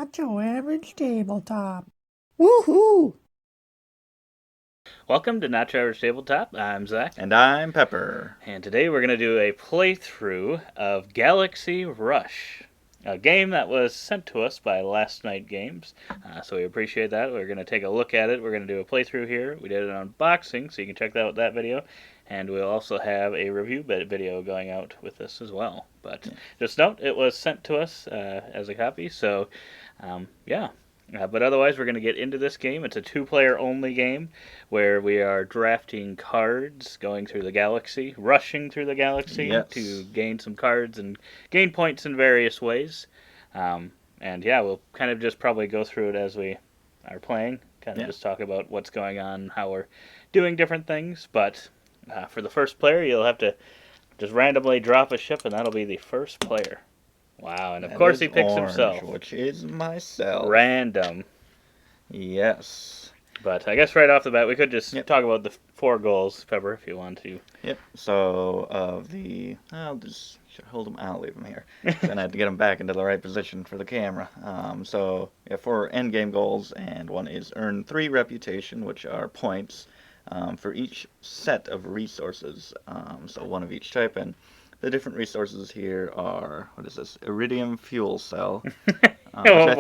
Not your average tabletop. Woohoo! Welcome to Not Your Average Tabletop. I'm Zach, And I'm Pepper. and today we're going to do a playthrough of Galaxy Rush, a game that was sent to us by Last Night Games. So we appreciate that. We're going to take a look at it. We're going to do a playthrough here. We did an unboxing, so you can check out that video. And we'll also have a review video going out with this as well. But just note, it was sent to us as a copy, so yeah. But otherwise, we're going to get into this game. It's a two-player only game where we are drafting cards, going through the galaxy, rushing through the galaxy to gain some cards and gain points in various ways. And yeah, we'll kind of just probably go through it as we are playing, kind of just talk about what's going on, how we're doing different things. But for the first player, you'll have to just randomly drop a ship, and that'll be the first player. Wow, and of course he picks orange, himself. which is myself. Random. Yes. But I guess right off the bat, we could just talk about the 4 goals, Pepper, if you want to. Yep. So, I'll just hold them. I'll leave them here. Then I have to get them back into the right position for the camera. So, 4 endgame goals, and one is earn 3 reputation, which are points for each set of resources. So, one of each type, and the different resources here are, what is this? Iridium fuel cell. I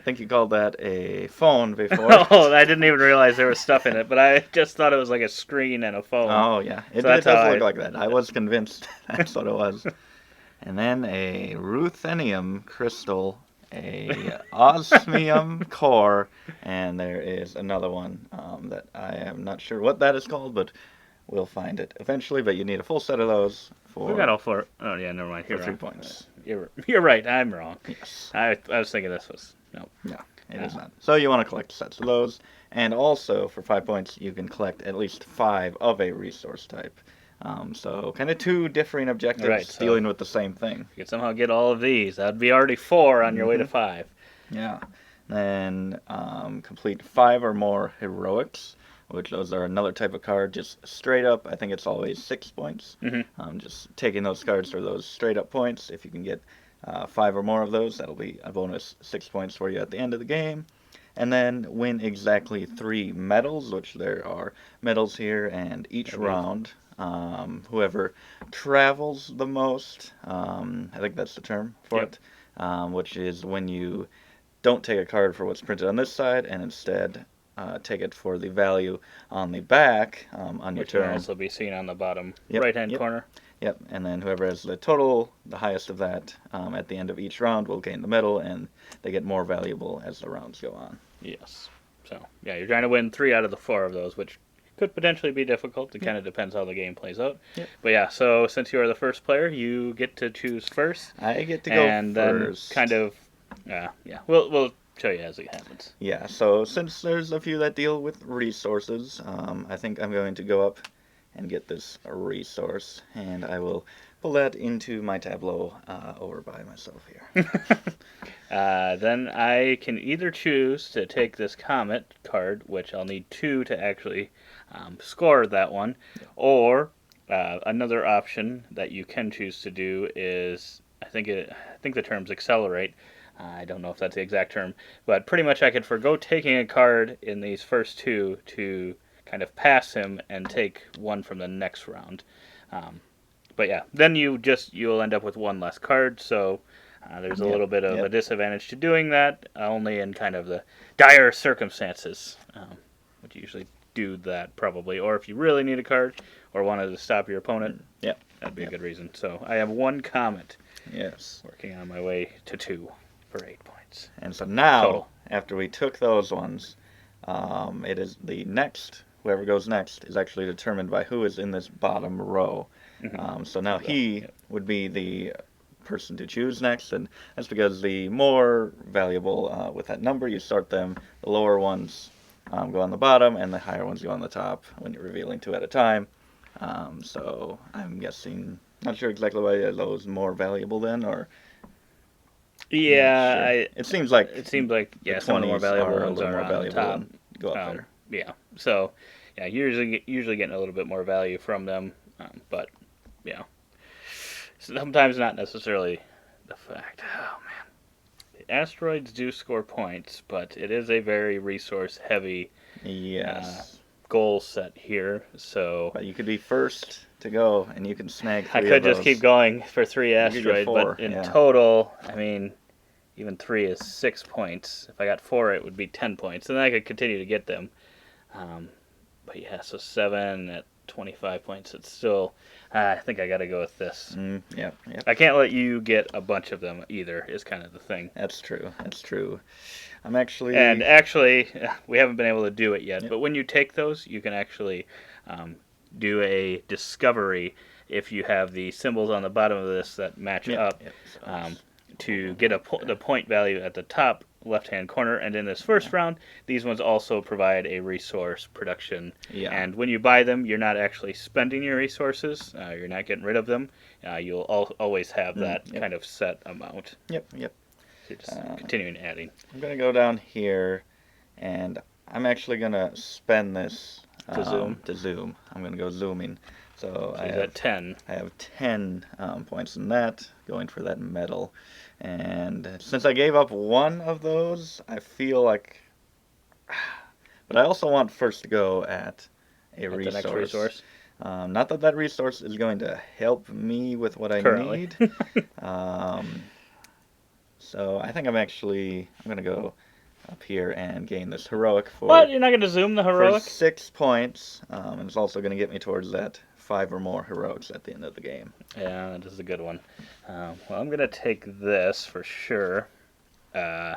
think you called that a phone before. Oh, I didn't even realize there was stuff in it, but I just thought it was like a screen and a phone. Oh, yeah. It does look like that. I was convinced that's what it was. And then a ruthenium crystal, a osmium core, and there is another one that I am not sure what that is called, but we'll find it eventually. But you need a full set of those for. We got all 4. Oh, yeah, never mind. For 3 points. You're right. I'm wrong. Yes. I was thinking this was. No. No, it is not. So you want to collect sets of those. And also, for 5 points, you can collect at least 5 of a resource type. So kind of 2 differing objectives dealing with the same thing. If you could somehow get all of these, that'd be already 4 on your way to 5. Yeah. Then complete 5 or more heroics, which those are another type of card, just straight up. I think it's always 6 points. Just taking those cards for those straight up points. If you can get 5 or more of those, that'll be a bonus 6 points for you at the end of the game. And then win exactly 3 medals, which there are medals here, and each round, whoever travels the most, I think that's the term for it, which is when you don't take a card for what's printed on this side, and instead take it for the value on the back on your turn. Which will also be seen on the bottom right-hand corner. Yep, and then whoever has the total, the highest of that, at the end of each round will gain the medal, and they get more valuable as the rounds go on. Yes. So, yeah, you're trying to win 3 out of the 4 of those, which could potentially be difficult. It kind of depends how the game plays out. But yeah, so since you are the first player, you get to choose first. I get to go first. And then kind of, we'll show you as it happens. Yeah, so since there's a few that deal with resources, I think I'm going to go up and get this resource, and I will pull that into my tableau over by myself here. Then I can either choose to take this Comet card, which I'll need 2 to actually score that one, or another option that you can choose to do is, I think the term's accelerate. I don't know if that's the exact term, but pretty much I could forgo taking a card in these first 2 to kind of pass him and take one from the next round. But yeah, then you'll end up with 1 less card, so there's a little bit of a disadvantage to doing that, only in kind of the dire circumstances. Would you usually do that probably, or if you really need a card or wanted to stop your opponent, that'd be a good reason. So I have 1 Comet. Yes. Working on my way to 2 for 8 points. And so now, total. After we took those ones, it is the next. Whoever goes next is actually determined by who is in this bottom row. So now he would be the person to choose next, and that's because the more valuable with that number you start them, the lower ones go on the bottom, and the higher ones go on the top when you're revealing 2 at a time. So I'm guessing, not sure exactly why those more valuable then, or yeah, sure. It seems like some of the more valuable ones are on the top. Go up there. Yeah, so yeah, usually getting a little bit more value from them, but yeah, sometimes not necessarily the fact. Oh man, asteroids do score points, but it is a very resource-heavy Yes. goal set here. So But you could be first to go, and you can snag 3 I could just keep going for 3 could get asteroids, 4, but in yeah. total, I mean, even 3 is 6 points. If I got 4, it would be 10 points, and then I could continue to get them. But yeah, so 7 at 25 points. It's still, I think I got to go with this. Yep. I can't let you get a bunch of them either, is kind of the thing. That's true. I'm actually... And actually, we haven't been able to do it yet, Yep. but when you take those, you can actually do a discovery if you have the symbols on the bottom of this that match up So to get the point value at the top left-hand corner. And in this first round, these ones also provide a resource production. Yeah. And when you buy them, you're not actually spending your resources. You're not getting rid of them. You'll always have that Yep. kind of set amount. Yep. So just continuing adding. I'm going to go down here, and I'm actually going to spend this To zoom. I'm going to go zooming. So He's at 10. I have 10 points in that, going for that medal. And since I gave up one of those, I feel like... But I also want first to go at a resource. The next resource. Not that resource is going to help me with what I Currently. need. So I think I'm going to go up here and gain this heroic for... What? You're not going to zoom the heroic? For 6 points, and it's also going to get me towards that 5 or more heroics at the end of the game. Yeah, that is a good one. Well, I'm going to take this for sure. Do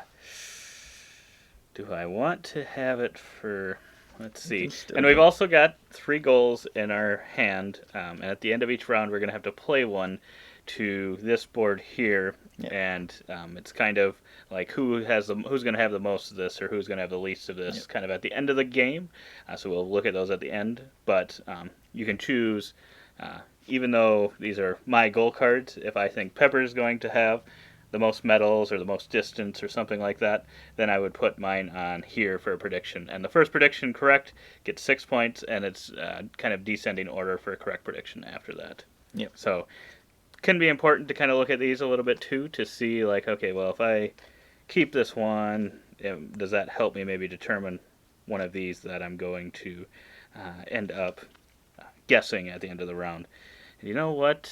I want to have it for... Let's see. And we've also got 3 goals in our hand, and at the end of each round we're going to have to play one to this board here, and it's kind of like who's going to have the most of this or who's going to have the least of this kind of at the end of the game. So we'll look at those at the end, but you can choose, even though these are my goal cards, if I think Pepper is going to have the most medals or the most distance or something like that, then I would put mine on here for a prediction. And the first prediction correct gets 6 points, and it's kind of descending order for a correct prediction after that. Yep. So can be important to kind of look at these a little bit too to see like, okay, well, if I keep this one, does that help me maybe determine one of these that I'm going to end up guessing at the end of the round? And you know what?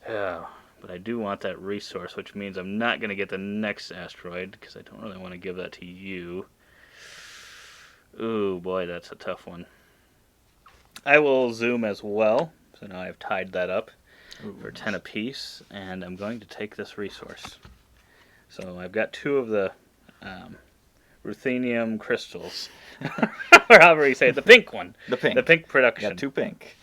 But I do want that resource, which means I'm not going to get the next asteroid because I don't really want to give that to you. Ooh, boy, that's a tough one. I will zoom as well, so now I've tied that up for 10 apiece, and I'm going to take this resource. So I've got 2 of the ruthenium crystals, or however you say it, the pink one. The pink. The pink production. Got 2 pink.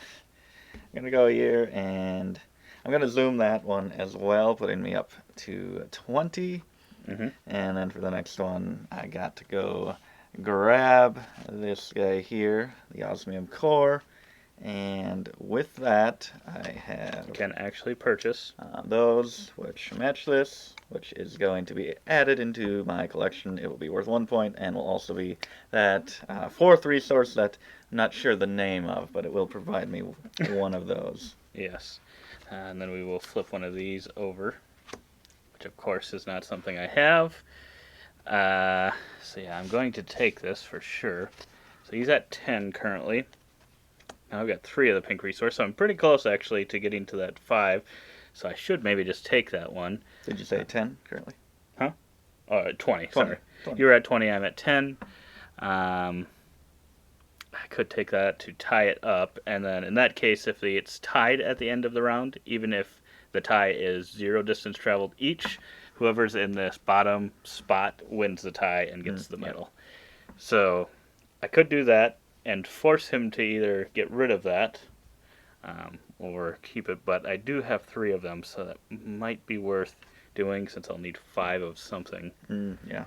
I'm going to go here, and I'm going to zoom that one as well, putting me up to 20. And then for the next one, I got to go grab this guy here, the osmium core. And with that, I have... You can actually purchase. those, which match this, which is going to be added into my collection. It will be worth 1 point, and will also be that 4th resource that I'm not sure the name of, but it will provide me one of those. Yes. And then we will flip one of these over, which of course is not something I have. So yeah, I'm going to take this for sure. So he's at 10 currently. Now I've got 3 of the pink resource, so I'm pretty close actually to getting to that 5. So I should maybe just take that one. Did you say 10 currently? 20, sorry. 20. You were at 20, I'm at 10. I could take that to tie it up, and then in that case, if it's tied at the end of the round, even if the tie is 0 distance traveled each, whoever's in this bottom spot wins the tie and gets the medal. So I could do that and force him to either get rid of that or keep it, but I do have 3 of them, so that might be worth doing since I'll need 5 of something. Yeah.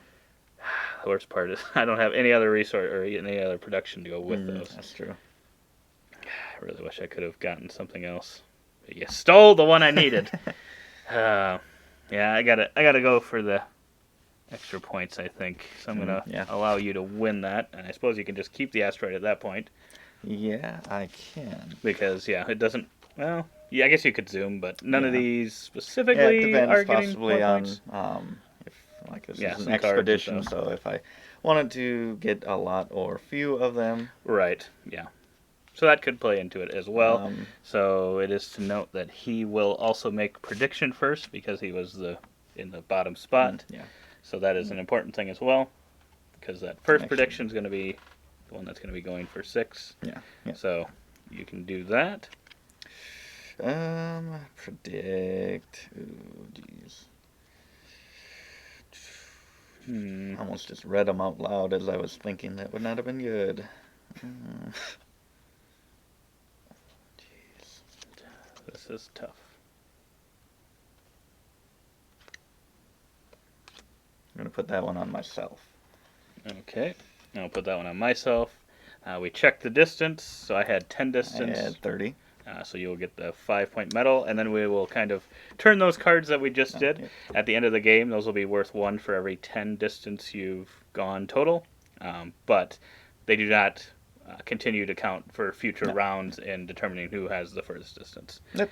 The worst part is I don't have any other resource or any other production to go with those. That's true. I really wish I could have gotten something else. But you stole the one I needed. Yeah, I gotta go for the extra points, I think. So I'm gonna allow you to win that, and I suppose you can just keep the asteroid at that point. Yeah, I can. Because it doesn't Well, yeah, I guess you could zoom, but none of Yeah. these Yeah, it specifically depends are getting possibly more on points. if like this Yeah, is an some cards and expedition, stuff. so if I wanted to get a lot or few of them, Right, yeah. So that could play into it as well. um, So it is to note that he will also make prediction first because he was in the bottom spot. yeah, So that is an important thing as well because that first Actually- prediction is going to be the one that's going to be going for 6. yeah, yeah. So you can do that. Predict. Ooh, jeez. Almost just read them out loud as I was thinking. That would not have been good. Jeez. This is tough. I'm gonna put that one on myself. Okay, I'll put that one on myself. We checked the distance, so I had 10 I distance. had 30. So you'll get the 5-point medal, and then we will kind of turn those cards that we just did. Yeah. At the end of the game, those will be worth 1 for every 10 distance you've gone total. But they do not continue to count for future rounds in determining who has the furthest distance. Yep.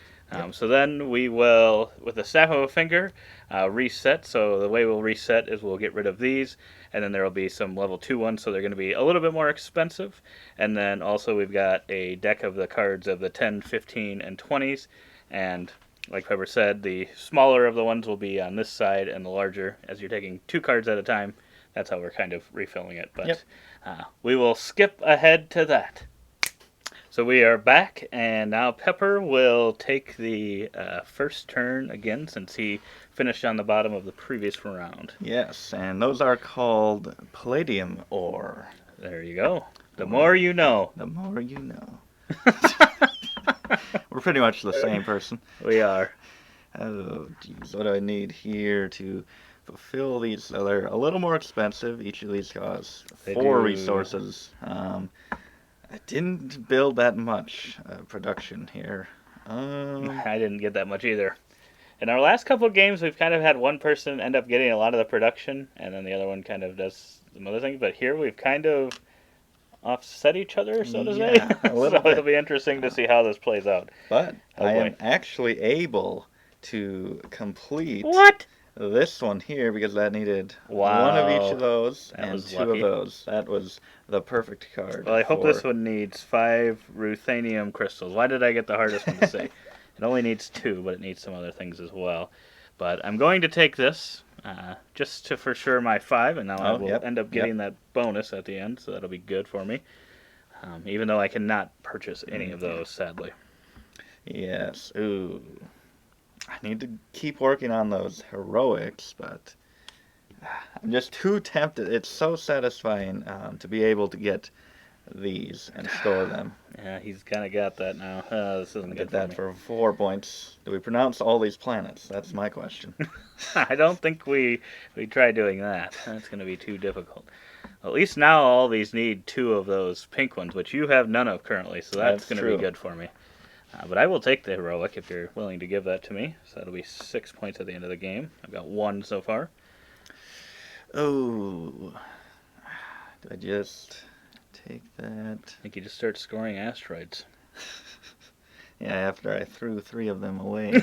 So then we will, with the snap of a finger, reset. So the way we'll reset is we'll get rid of these, and then there will be some level 2 ones, so they're going to be a little bit more expensive. And then also we've got a deck of the cards of the 10, 15, and 20s. And like Pepper said, the smaller of the ones will be on this side, and the larger, as you're taking 2 cards at a time, that's how we're kind of refilling it. But we will skip ahead to that. So we are back, and now Pepper will take the first turn again since he finished on the bottom of the previous round. Yes, and those are called palladium ore. There you go. The more you know. The more you know. We're pretty much the same person. We are. Oh, geez, what do I need here to fulfill these? So they're a little more expensive. Each of these costs They 4 do. resources. I didn't build that much production here. I didn't get that much either. In our last couple of games, we've kind of had one person end up getting a lot of the production, and then the other one kind of does some other things. But here we've kind of offset each other, so to say. Yeah, a little So it'll bit. be interesting to see how this plays out. But Oh, I boy. am actually able to complete What? this one here because that needed Wow. one of each of those That and was 2 lucky. of those. That was the perfect card. Well, I hope for- this one needs 5 ruthenium crystals. Why did I get the hardest one to say? It only needs 2, but it needs some other things as well. But I'm going to take this just to for sure my 5, and now I will yep, end up getting that bonus at the end, so that'll be good for me. Even though I cannot purchase any of those, sadly. Yes. Ooh. I need to keep working on those heroics, but I'm just too tempted. It's so satisfying to be able to get these and store them. Yeah, he's kind of got that now. This isn't Get good that for me. for 4 points. Do we pronounce all these planets? That's my question. I don't think we try doing that. That's going to be too difficult. At least now all these need 2 of those pink ones, which you have none of currently, so that's That's going to true. be good for me. But I will take the heroic if you're willing to give that to me. So that'll be 6 points at the end of the game. I've got 1 so far. Oh. Do I just take that? I think you just start scoring asteroids. Yeah, after I threw 3 of them away.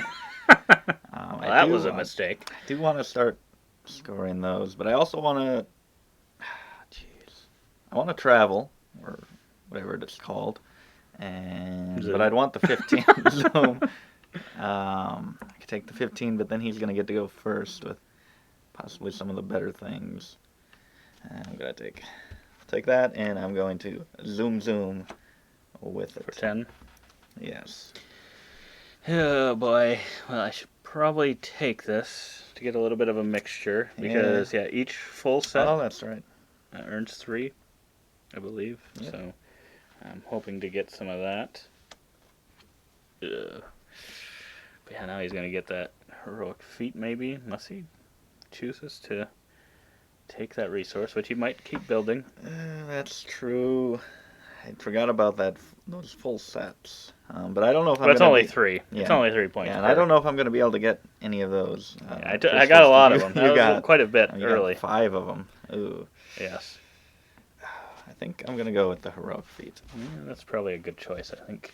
Well, that was a mistake. I do want to start scoring those, but I also want to. Jeez. I want to travel, or whatever it's called. Zoom. But I'd want the 15 zoom. I could take the 15, but then he's going to get to go first with possibly some of the better things. I'm going to take that, and I'm going to zoom with it. For 10. Yes. Oh boy. Well, I should probably take this to get a little bit of a mixture. Because, each full set Oh, that's right. earns 3, I believe. Yep. So I'm hoping to get some of that. Ugh. But yeah, now he's going to get that heroic feat maybe, unless he chooses to take that resource, which he might keep building. That's true. I forgot about those full sets. But I don't know if I'm But it's gonna only be- 3. It's Yeah. only 3 points. Yeah, and I don't know if I'm going to be able to get any of those. I got a lot of them. You That got was quite a bit you early. got 5 of them. Ooh. Yes. I think I'm going to go with the heroic feat. Yeah, that's probably a good choice, I think.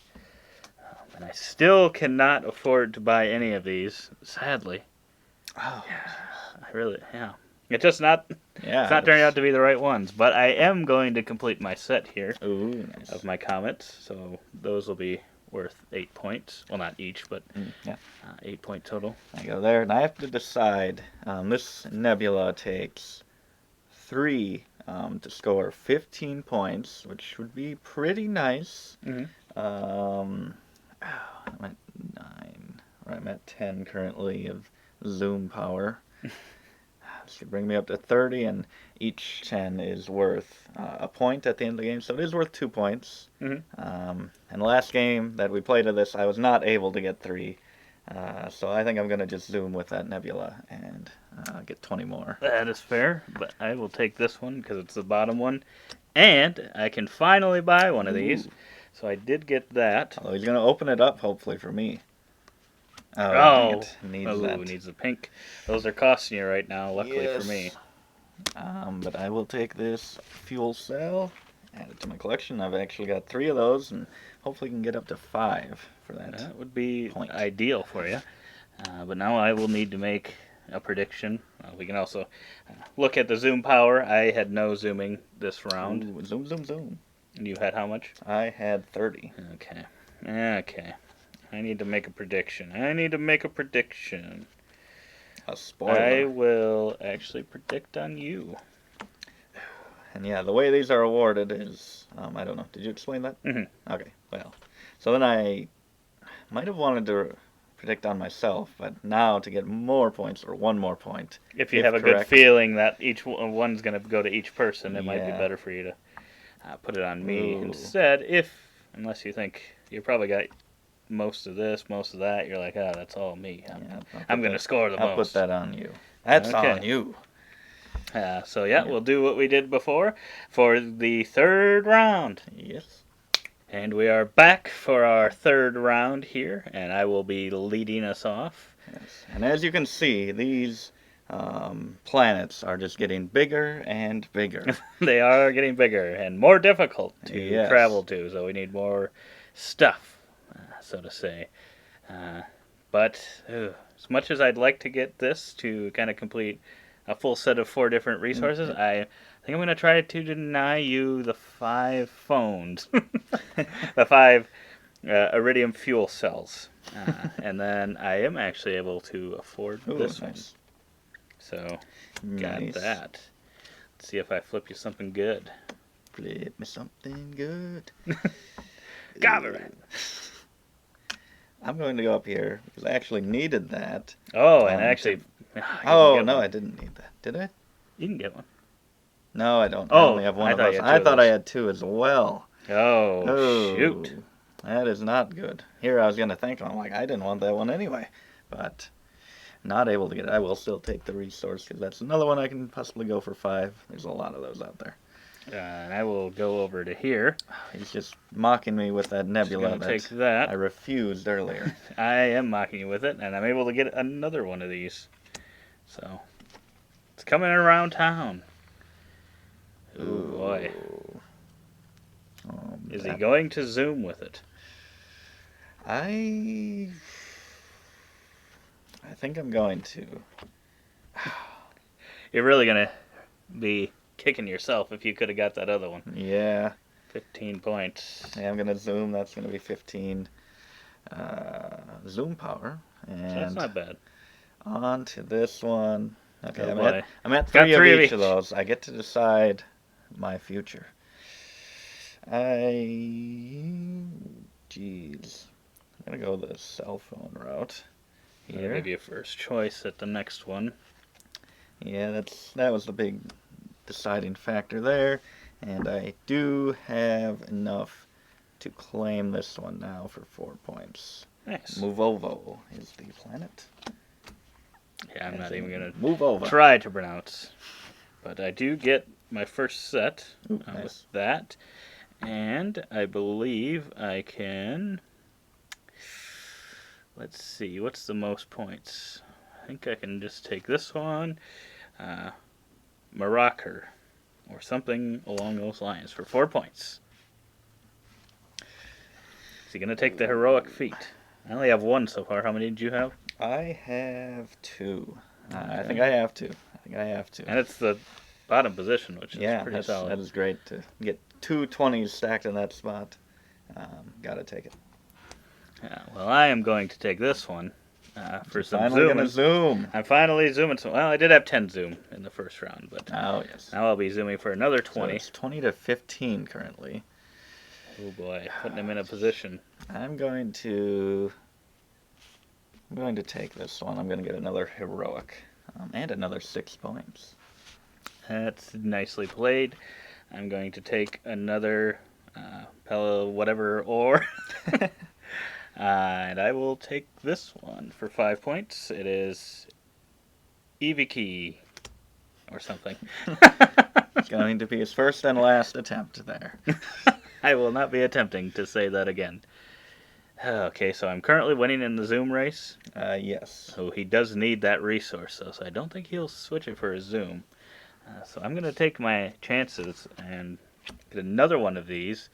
And I still cannot afford to buy any of these, sadly. Oh, Yeah. It's just not, yeah. it's not turning out to be the right ones. But I am going to complete my set here Ooh, nice. of my comets. So those will be worth 8 points. Well, not each, but Yeah. 8 point total. I go there, and I have to decide. This nebula takes 3 to score 15 points, which would be pretty nice. Mhm. I'm at 9, or I'm at 10 currently of zoom power. This should bring me up to 30, and each 10 is worth a point at the end of the game, so it is worth 2 points. Mhm. And the last game that we played of this, I was not able to get 3. So I think I'm going to just zoom with that nebula and get 20 more. That is fair, but I will take this one because it's the bottom one. And I can finally buy one of these. Ooh. So I did get that. Although he's going to open it up, hopefully, for me. Oh, dang it. Needs that. Needs a pink. Those are costing you right now, luckily for me. But I will take this fuel cell, add it to my collection. I've actually got 3 of those, and hopefully can get up to 5 for that. That would be point. ideal for you. But now I will need to make a prediction. We can also look at the zoom power. I had no zooming this round. Ooh, zoom, zoom, zoom. You had how much? I had 30. Okay. I need to make a prediction. A spoiler. I will actually predict on you. And yeah, the way these are awarded is, I don't know. Did you explain that? Mhm. Okay, well. So then I might have wanted to predict on myself, but now to get more points, or 1 more point. If you have a good correct. feeling that each one's going to go to each person, it might be Yeah. better for you to put it on me Ooh. instead. Unless you think you probably got most of this, most of that, you're like, that's all me. I'm going to score the I'll most. put that on you. That's Okay. on you. So we'll do what we did before for the third round. Yes. And we are back for our third round here, and I will be leading us off. Yes. And as you can see, these planets are just getting bigger and bigger. They are getting bigger and more difficult to Yes. travel to, so we need more stuff, so to say. But as much as I'd like to get this to kind of complete a full set of 4 different resources, I think I'm going to try to deny you the 5 phones, the 5 iridium fuel cells. And then I am actually able to afford Ooh, this nice. one. So, got Nice. that. Let's see if I flip you something good. Flip me something good. Government. I'm going to go up here because I actually needed that. Oh, and actually... Oh, no, I didn't need that. Did I? You can get one. No, I don't. Oh, I only have one I of thought those. you had I 2 of thought I those. had 2 as well. Oh, shoot. That is not good. Here I was going to thank him. I'm like, I didn't want that one anyway. But not able to get it. I will still take the resource because that's another one I can possibly go for 5. There's a lot of those out there. And I will go over to here. He's just mocking me with that nebula Gonna that take that. I refused earlier. I am mocking you with it, and I'm able to get another one of these. So, it's coming around town. Ooh, boy. Is he going to zoom with it? I think I'm going to. You're really going to be kicking yourself if you could have got that other one. Yeah. 15 points. Yeah, I'm going to zoom. That's going to be 15 zoom power. And So that's not bad. on to this one. Okay, Oh, I'm boy. at Got 3 3 of of each of each. those. I get to decide my future. Jeez. I'm going to go the cell phone route I'll here. give you first choice at the next one. Yeah, that was the big deciding factor there. And I do have enough to claim this one now for 4 points. Nice. Movovo is the planet. Yeah, I'm not even going to Move over. try to pronounce. But I do get my first set Ooh, with nice. that. And I believe I can... Let's see, what's the most points? I think I can just take this one. Morocco, or something along those lines, for 4 points. he going to take the heroic feat? I only have one so far. How many did you have? I have 2. I Okay. think I have to. And it's the bottom position, which is pretty that solid. is great to get 2 20s stacked in that spot. Gotta take it. Yeah, well, I am going to take this one for some Finally gonna zooming. zoom. I'm finally zooming. Well, I did have 10 zoom in the first round, but Oh yes. now I'll be zooming for another So 20. it's 20 to 15 currently. Oh boy, putting him in a position. I'm going to take this one. I'm going to get another heroic and another 6 points. That's nicely played. I'm going to take another Pella whatever ore. And I will take this one for 5 points. It is Eviki or something. It's going to be his first and last attempt there. I will not be attempting to say that again. Okay, so I'm currently winning in the Zoom race. Yes. So he does need that resource, though, so I don't think he'll switch it for his Zoom. So I'm going to take my chances and get another one of these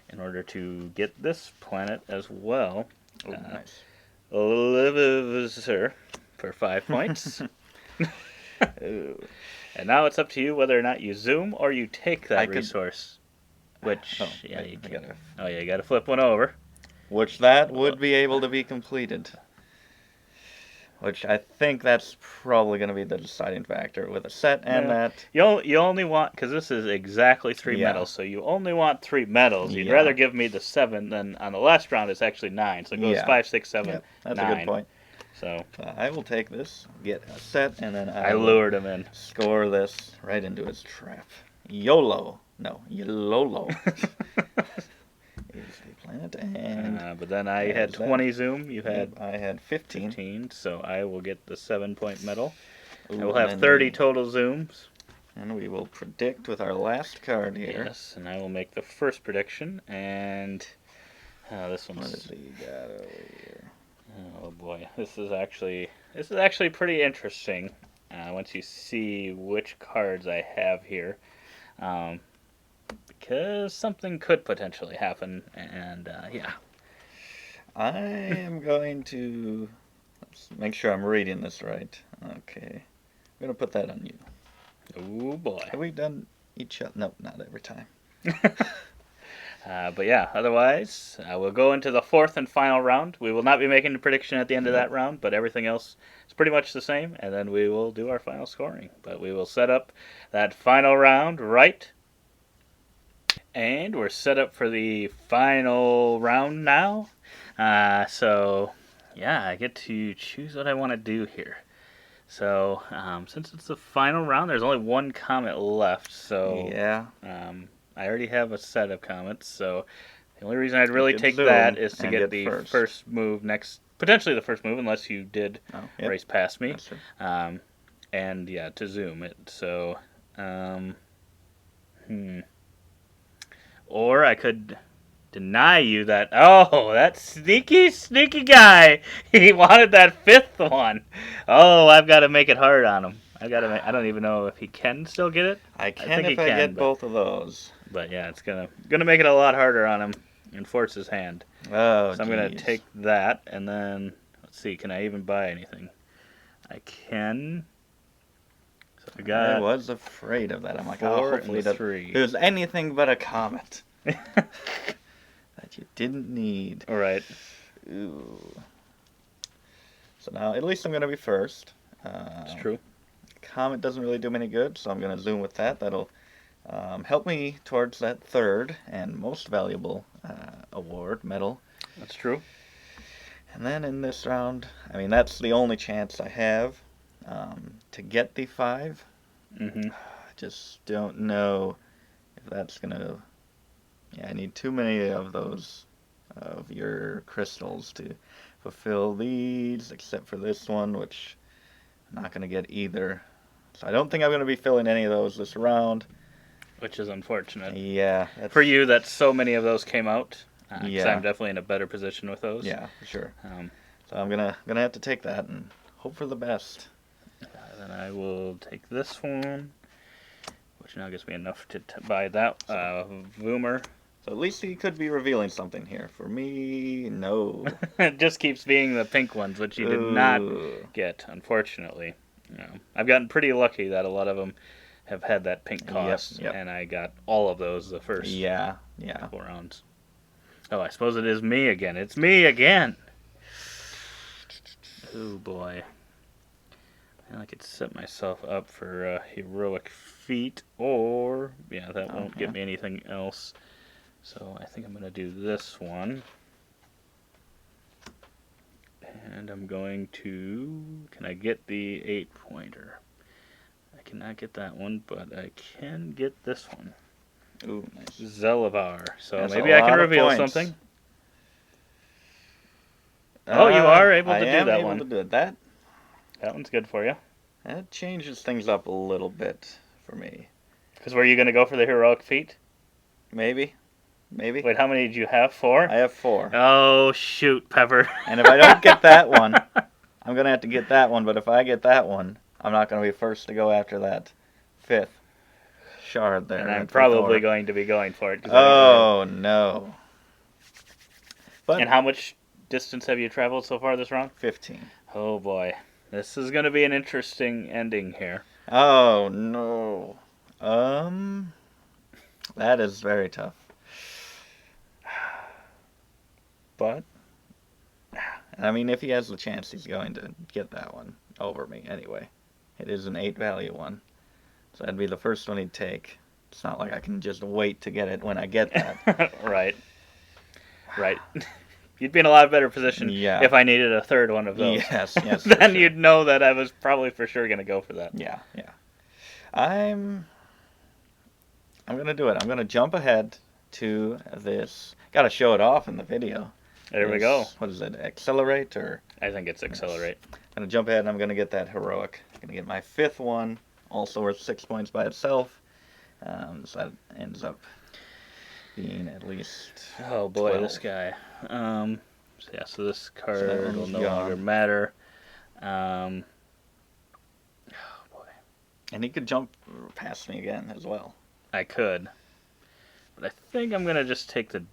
in order to get this planet as well. Oh, nice. Oliver for 5 points. And now it's up to you whether or not you zoom or you take that resource. Which, you can. You gotta flip one over. Which that would be able to be completed. Which I think that's probably going to be the deciding factor with a set and that. You only want, because this is exactly 3 medals, so you only want 3 medals. You'd rather give me the 7 than on the last round it's actually 9. So it goes 5, 6, 7, 9. That's a good point. So I will take this, get a set, and then I lured him in. Score this right into his trap. YOLO. No, YOLO. Is the planet, and but then I had 20 zoom. You had I had 15. So I will get the 7-point medal. Ooh, I will have 30 total zooms. And we will predict with our last card here. Yes, and I will make the first prediction. And this one's. What has he got over here? Oh boy, this is actually pretty interesting. Once you see which cards I have here. Because something could potentially happen, and I am going to let's make sure I'm reading this right. Okay, I'm gonna put that on you. Oh boy, have we done each other? Nope, not every time. But yeah, otherwise we'll go into the 4th and final round. We will not be making a prediction at the end of that round, but everything else is pretty much the same, and then we will do our final scoring. But we will set up that final round right. And we're set up for the final round now. So, yeah, I get to choose what I want to do here. So, since it's the final round, there's only one comment left. So, yeah. I already have a set of comments. So, the only reason I'd really take that is to get the first move next. Potentially the first move, unless you did race past me. And, yeah, to zoom it. So, Or I could deny you that. Oh, that sneaky guy. He wanted that 5th one. Oh, I've got to make it hard on him. I don't even know if he can still get it. I think if I get both of those. But yeah, it's gonna make it a lot harder on him and force his hand. Oh, so I'm gonna take that, and then let's see. Can I even buy anything? I can. I was afraid of that. I'm like, hopefully it was anything but a comet that you didn't need. All right. Ooh. So now, at least I'm going to be first. It's true. Comet doesn't really do me any good, so I'm going to zoom with that. That'll help me towards that 3rd and most valuable award, medal. That's true. And then in this round, I mean, that's the only chance I have. To get the 5, I just don't know if that's gonna. Yeah, I need too many of those of your crystals to fulfill these, except for this one, which I'm not gonna get either. So I don't think I'm gonna be filling any of those this round. Which is unfortunate. Yeah. For you, that so many of those came out. Yeah. I'm definitely in a better position with those. Yeah, for sure. So I'm gonna have to take that and hope for the best. Then I will take this one, which now gives me enough to buy that Voomer. So at least he could be revealing something here. For me, no. It just keeps being the pink ones, which you did not Ooh. get, unfortunately. I've gotten pretty lucky that a lot of them have had that pink Yep, cost, yep. and I got all of those the first Yeah. couple rounds. Oh, I suppose it is me again. It's me again! Oh boy. And I could set myself up for heroic feat, or, yeah, that won't get me anything else. So I think I'm going to do this one. And I'm going to... Can I get the 8-pointer? I cannot get that one, but I can get this one. Ooh, nice. Zelavar. So That's maybe a I can lot of reveal points. something. Oh, you are able to do that I am one. able to do it. That one's good for you. changes things up a little bit for me. Because were you going to go for the heroic feat? Maybe. Wait, how many did you have? 4? I have 4. Oh, shoot, Pepper. And if I don't get that one, I'm going to have to get that one. But if I get that one, I'm not going to be first to go after that 5th shard there. And I'm at probably 4. going to be going for it. Oh, no. But And how much distance have you traveled so far this round? 15. Oh, boy. This is going to be an interesting ending here. Oh, no. That is very tough. But, I mean, if he has the chance, he's going to get that one over me anyway. It is an 8 value one. So that'd be the first one he'd take. It's not like I can just wait to get it when I get that. Right. You'd be in a lot better position Yeah. if I needed a third one of those. Yes, for Then sure. you'd know that I was probably for sure going to go for that. Yeah. I'm going to do it. I'm going to jump ahead to this. Got to show it off in the video. There we go. What is it? Accelerate or? I think it's accelerate. I'm going to jump ahead and I'm going to get that heroic. I'm going to get my 5th one, also worth 6 points by itself. So that ends up being at least. Oh boy, 12. this guy. So this card So that will one's no gone. longer matter. Oh boy. And he could jump past me again as well. I could. But I think I'm going to just take the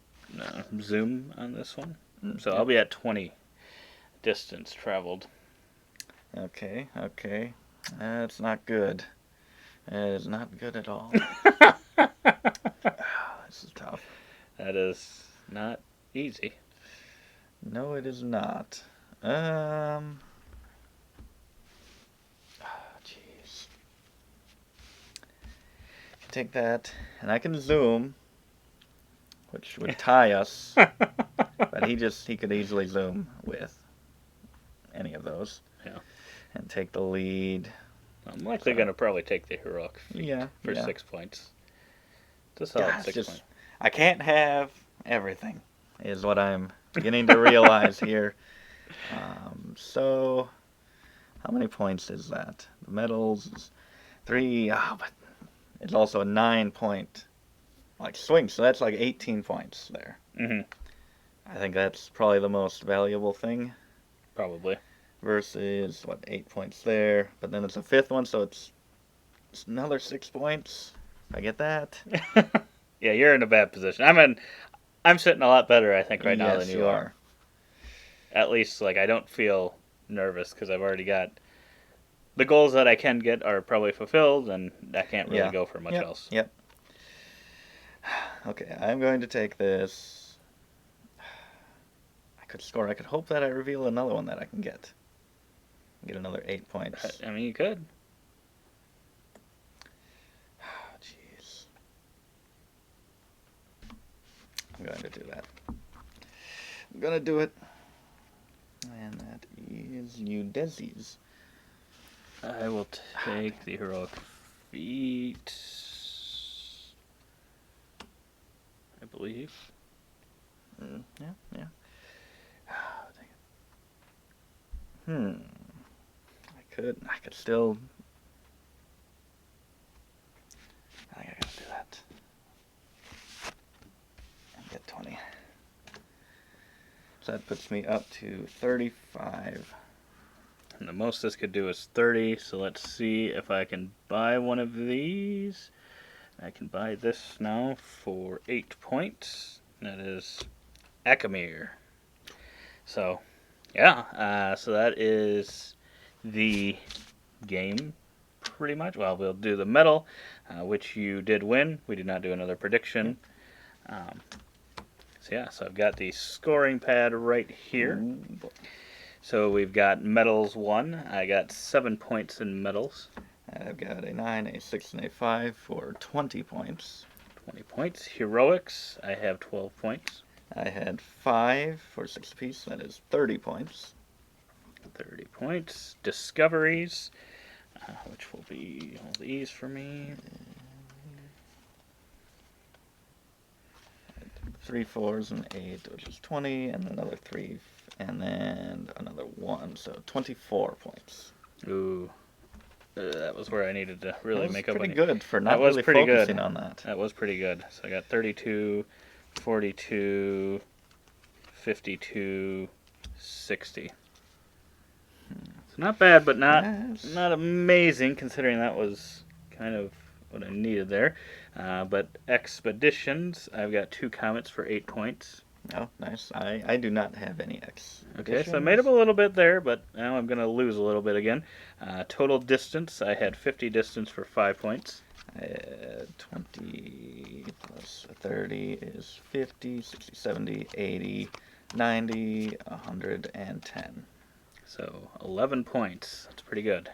zoom on this one. So I'll be at 20 distance traveled. Okay. That's not good. It is not good at all. This is tough. That is not easy. No, it is not. Jeez. Take that, and I can zoom, which would tie us. But he could easily zoom with any of those. Yeah. And take the lead. I'm likely going to probably take the heroic for 6 points. It's a solid Yeah, 6 points. I can't have everything, is what I'm beginning to realize here. So, how many points is that? The medals is 3, but it's also a 9-point swing, so that's like 18 points there. Mm-hmm. I think that's probably the most valuable thing. Probably. Versus, 8 points there. But then it's a 5th one, so it's another 6 points. If I get that. Yeah, you're in a bad position. I'm sitting a lot better, I think, right now than you are. At least, I don't feel nervous because I've already got the goals that I can get are probably fulfilled, and I can't really go for much else. Yep. Okay, I'm going to take this. I could score. I could hope that I reveal another one that I can get. Get another 8 points. I mean, you could. Jeez. I'm going to do that. I'm going to do it. And that is Udesi's. I will take the heroic feat. I believe. Yeah. I could still. I think I gotta do that. And get 20. So that puts me up to 35. And the most this could do is 30, so let's see if I can buy one of these. I can buy this now for 8 points. That is Akamir. So, yeah, so that is the game, pretty much. Well, we'll do the medal, which you did win. We did not do another prediction. So, yeah, so I've got the scoring pad right here. So we've got medals 1. I got 7 points in medals. I've got a 9, a 6, and a 5 for 20 points. 20 points. Heroics, I have 12 points. I had 5 for 6 apiece, that is 30 points. 30 points. Discoveries, which will be all these for me. 3 4s and 8, which is 20, and another 3, and then another 1, so 24 points. Ooh. That was where I needed to really make up. That was pretty good for not that was really pretty focusing good. on that. That was pretty good. So I got 32, 42, 52, 60. So not bad, but not amazing, considering that was kind of what I needed there. But expeditions, I've got 2 comets for 8 points. Oh, nice. I do not have any X. Okay, so I made up a little bit there, but now I'm going to lose a little bit again. Total distance, I had 50 distance for 5 points. 20 plus 30 is 50, 60, 70, 80, 90, 110. So 11 points. That's pretty good.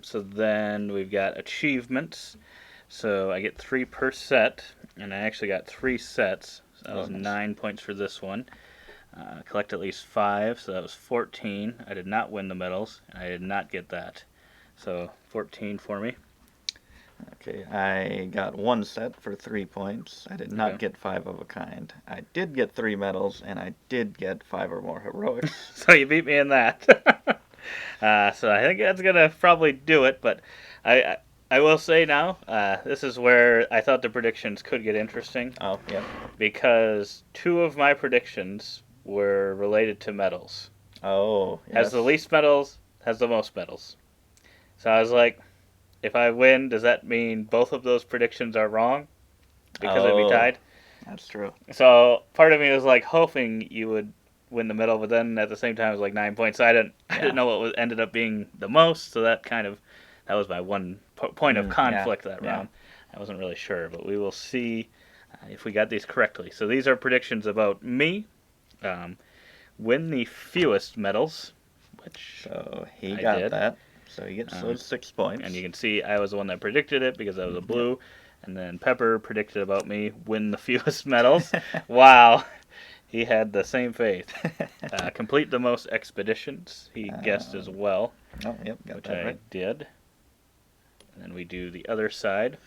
So then we've got achievements. So I get 3 per set, and I actually got 3 sets. So that was 9 points for this one. Collect at least 5, so that was 14. I did not win the medals, and I did not get that. So 14 for me. Okay, I got 1 set for 3 points. I did not get 5 of a kind. I did get 3 medals, and I did get 5 or more heroics. So you beat me in that. So I think that's going to probably do it, but I will say now, this is where I thought the predictions could get interesting. Oh, yeah. Because 2 of my predictions were related to medals. Oh, yes. Has the least medals, has the most medals. So I was like, if I win, does that mean both of those predictions are wrong? Because it'd be tied? That's true. So part of me was like hoping you would win the medal, but then at the same time it was like 9 points. So I didn't know what ended up being the most, so that was my one point of conflict that round. I wasn't really sure, but we will see if we got these correctly. So these are predictions about me. Win the fewest medals, which so he I got did. that. So he gets those 6 points. And you can see I was the one that predicted it because I was a blue. And then Pepper predicted about me win the fewest medals. Wow. He had the same faith. Complete the most expeditions. He guessed as well. Oh, yep, got which that I right. did. And then we do the other side.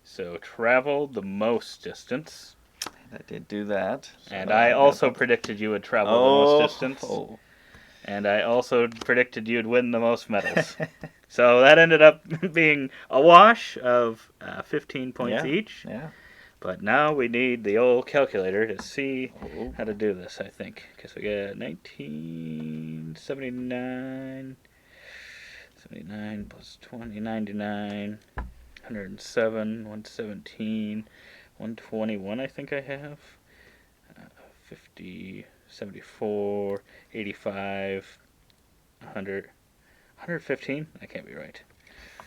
So travel the most distance. I did do that. So and I also predicted you would travel the most distance. Oh. And I also predicted you'd win the most medals. So that ended up being a wash of 15 points each. Yeah. But now we need the old calculator to see how to do this, I think. Because we got 1979, 79 plus 20, 99, 107, 117, 121 I think I have. 50, 74, 85, 100, 115? That can't be right.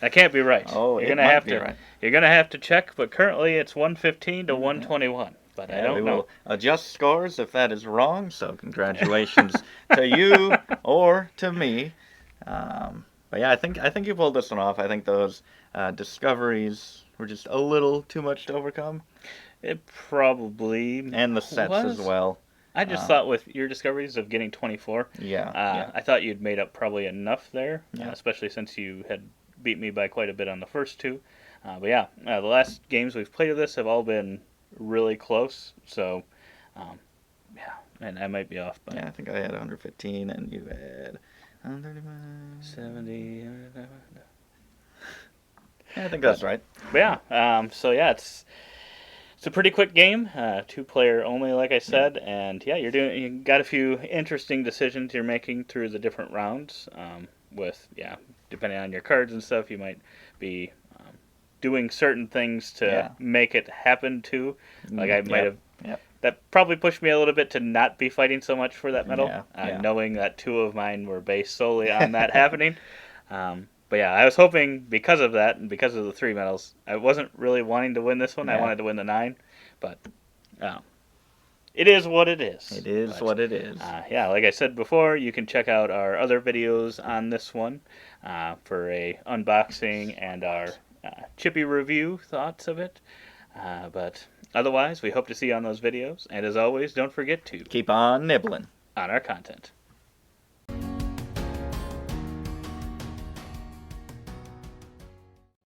That can't be right. Oh, you're it gonna might have be to. right. You're gonna have to check. But currently, it's 115 to 121. But I don't we know. will adjust scores if that is wrong. So congratulations to you or to me. But yeah, I think you pulled this one off. I think those discoveries were just a little too much to overcome. It probably And the sets was. as well. I just thought with your discoveries of getting 24, Yeah. I thought you'd made up probably enough there, Yeah. especially since you had beat me by quite a bit on the first 2. But yeah, the last games we've played of this have all been really close. So, yeah, and I might be off by Yeah, I think I had 115 and you had 135. 70. Yeah, I think that's right. But yeah, so yeah, it's a pretty quick game, 2-player only, like I said, and yeah, you got a few interesting decisions you're making through the different rounds. Depending on your cards and stuff, you might be doing certain things to Yeah. make it happen too. Like I might have. Yep. That probably pushed me a little bit to not be fighting so much for that medal, Yeah. knowing that 2 of mine were based solely on that happening. But yeah, I was hoping because of that and because of the 3 medals, I wasn't really wanting to win this one. I Yeah. wanted to win the 9, but it is what it is. It is But, what it is. yeah, like I said before, you can check out our other videos on this one for a unboxing and our chippy review thoughts of it. But otherwise, we hope to see you on those videos. And as always, don't forget to Keep on nibbling. on our content.